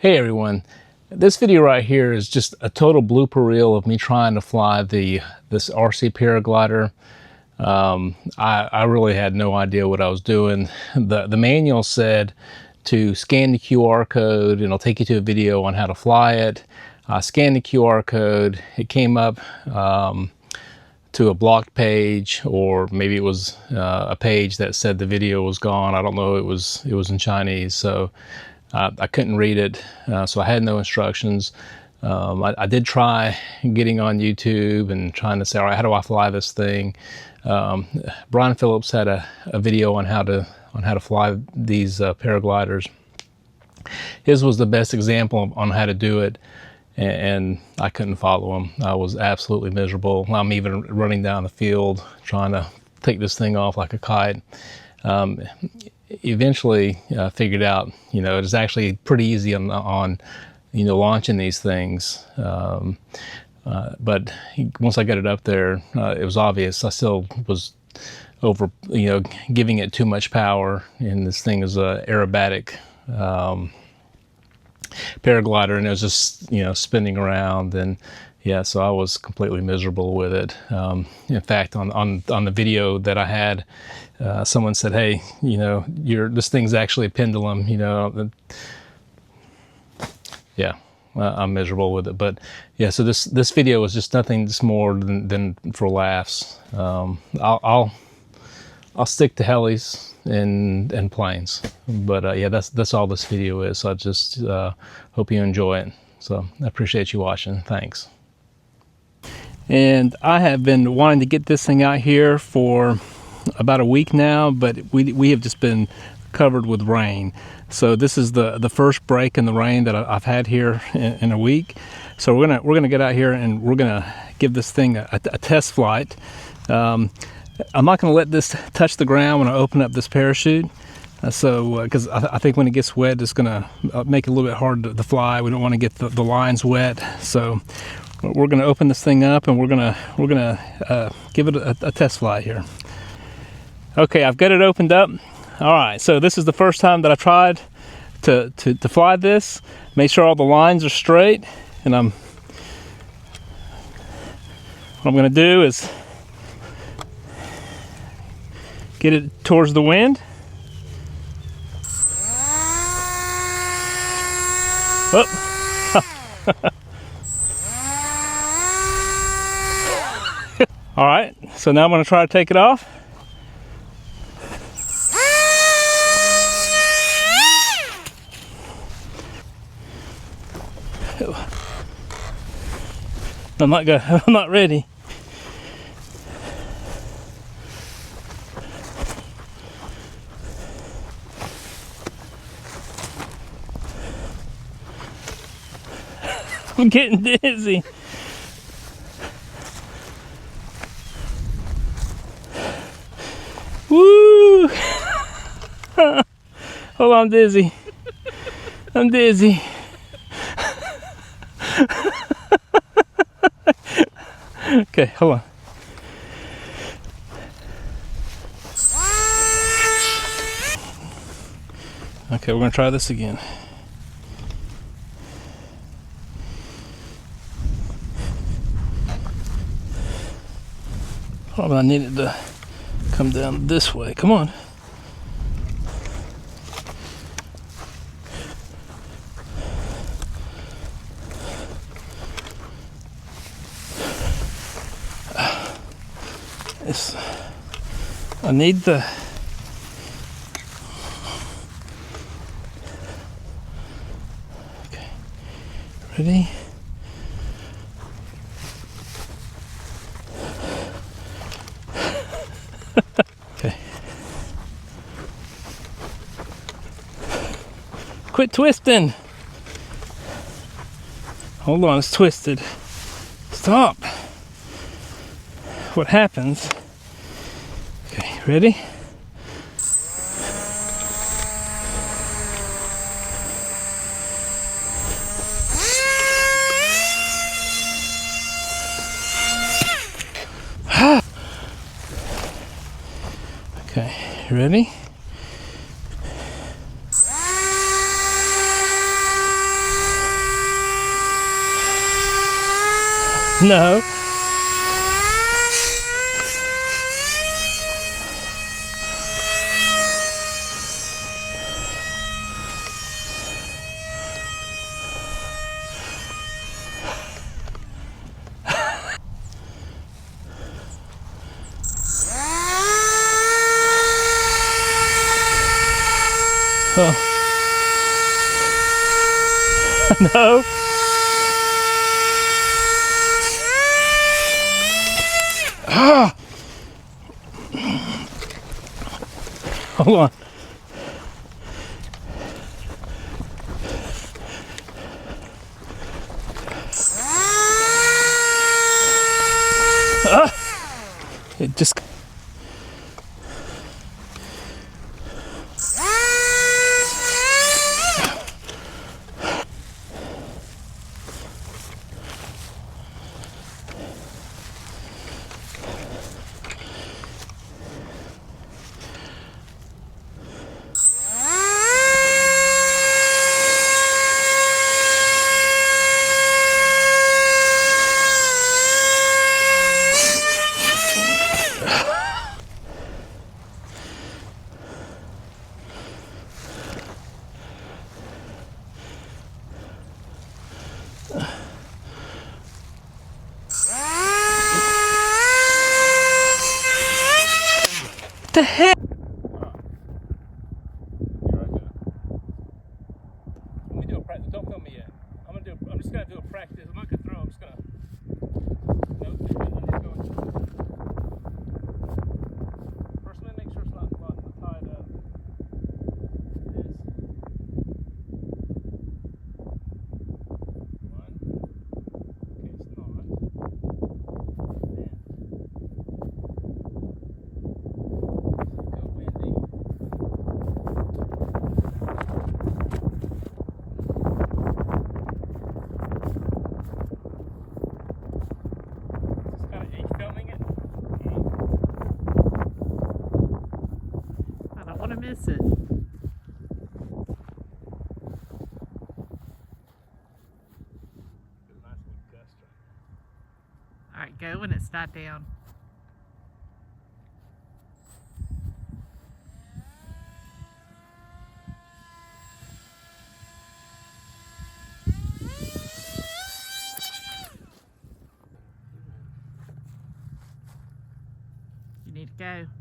Hey everyone, this video right here is just a total blooper reel of me trying to fly this RC Paraglider. I really had no idea what I was doing. The manual said to scan the QR code and it'll take you to a video on how to fly it. I scanned the QR code, it came up to a blocked page, or maybe it was a page that said the video was gone. I don't know, it was in Chinese, so I couldn't read it, so I had no instructions. I did try getting on YouTube and trying to say, all right, how do I fly this thing? Brian Phillips had a video on how to fly these paragliders. His was the best example on how to do it, and I couldn't follow him. I was absolutely miserable. I'm even running down the field trying to take this thing off like a kite. Eventually figured out, it is actually pretty easy on launching these things. But once I got it up there, it was obvious I still was giving it too much power. And this thing is a aerobatic paraglider, and it was just spinning around, and yeah, so I was completely miserable with it. In fact, on the video that I had, someone said, hey, this thing's actually a pendulum, yeah, I'm miserable with it. But yeah, so this video was just nothing more than for laughs. I'll stick to helis and planes, but yeah, that's all this video is. So I just hope you enjoy it. So I appreciate you watching. Thanks. And I have been wanting to get this thing out here for about a week now, but we have just been covered with rain. So this is the first break in the rain that I've had here in a week. So we're gonna get out here and we're gonna give this thing a test flight. I'm not gonna let this touch the ground when I open up this parachute. Because I think when it gets wet, it's gonna make it a little bit hard to fly. We don't want to get the lines wet. So we're gonna open this thing up and we're gonna give it a test flight here. Okay, I've got it opened up. All right, so this is the first time that I've tried to fly this. Make sure all the lines are straight, and what I'm gonna do is get it towards the wind. Oh. All right, so now I'm going to try to take it off. I'm not ready. I'm getting dizzy. Woo! Hold on, I'm dizzy. I'm dizzy. Okay, hold on. Okay, we're gonna try this again. Probably I needed to come down this way. Come on. I need the okay. Ready? Okay. Quit twisting. Hold on, it's twisted. Stop. What happens? Okay, ready? Okay, ready? No. Oh. No. Ah. Hold on. Ah. It just. The heck? Let me do a practice. Don't film me yet. I'm just gonna do a practice. I'm not gonna throw. I'm just gonna. Nope. I'm just going. First, let me make sure it's not tied up. It is. One. Okay, it's not. Man. Go windy. Miss it. Alright, go when it's not down. You need to go.